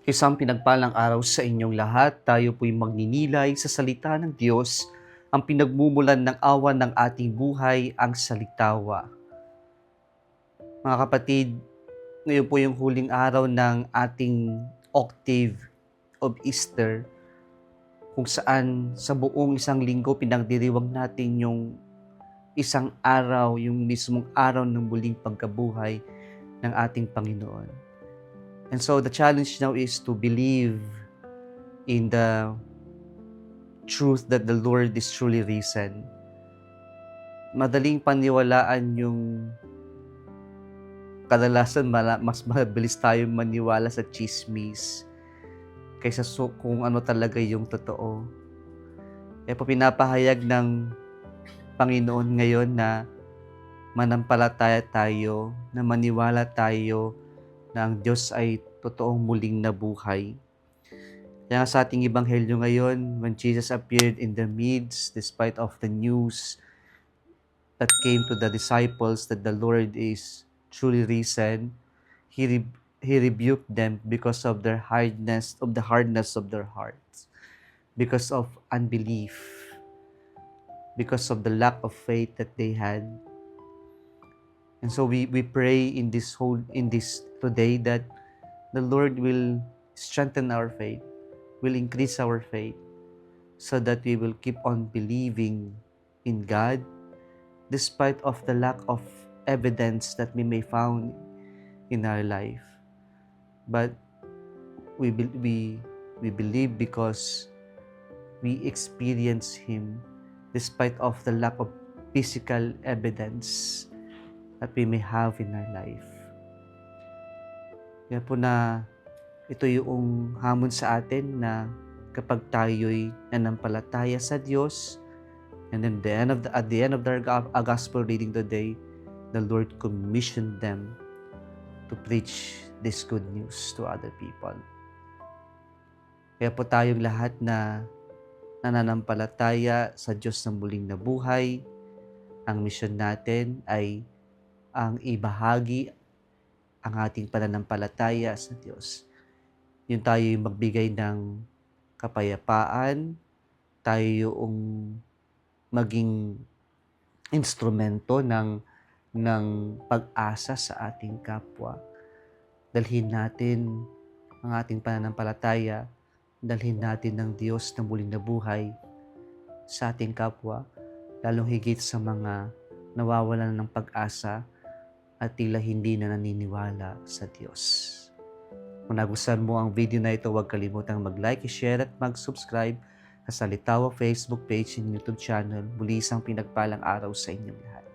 Isang pinagpalang araw sa inyong lahat. Tayo po'y magninilay sa salita ng Diyos, ang pinagmumulan ng awan ng ating buhay, ang salitawa. Mga kapatid, ngayon po yung huling araw ng ating octave of Easter, kung saan sa buong isang linggo pinagdiriwang natin yung isang araw, yung mismong araw ng muling pagkabuhay ng ating Panginoon. And so the challenge now is to believe in the truth that the Lord is truly risen. Madaling paniwalaan yung kadalasan mas mabilis tayo maniwala sa chismis kaysa kung ano talaga yung totoo. Kaya po pinapahayag ng Panginoon ngayon na manampalataya tayo, na maniwala tayo na ang Diyos ay totoong muling nabuhay. Kaya sa ating ebanghelyo ngayon, when Jesus appeared in the midst, despite of the news that came to the disciples that the Lord is truly risen, He rebuked them because of the hardness of their hearts, because of unbelief, because of the lack of faith that they had. And so we pray in this today that the Lord will strengthen our faith, will increase our faith, so that we will keep on believing in God despite of the lack of evidence that we may found in our life. But we believe because we experience Him despite of the lack of physical evidence that we may have in our life. Kaya po na ito yung hamon sa atin na kapag tayo'y nanampalataya sa Diyos, and then at the end of our gospel reading today, the Lord commissioned them to preach this good news to other people. Kaya po tayong lahat na nananampalataya sa Diyos ng muling nabuhay, ang misyon natin ay ang ibahagi ang ating pananampalataya sa Diyos. Yung tayo yung magbigay ng kapayapaan, tayo yung maging instrumento ng pag-asa sa ating kapwa. Dalhin natin ang ating pananampalataya, dalhin natin ng Diyos na muling nabuhay sa ating kapwa, lalong higit sa mga nawawalan ng pag-asa at tila hindi na naniniwala sa Diyos. Kung nagustuhan mo ang video na ito, huwag kalimutang mag-like, share at mag-subscribe sa Salitawa Facebook page and YouTube channel. Muli isang pinagpalang araw sa inyong lahat.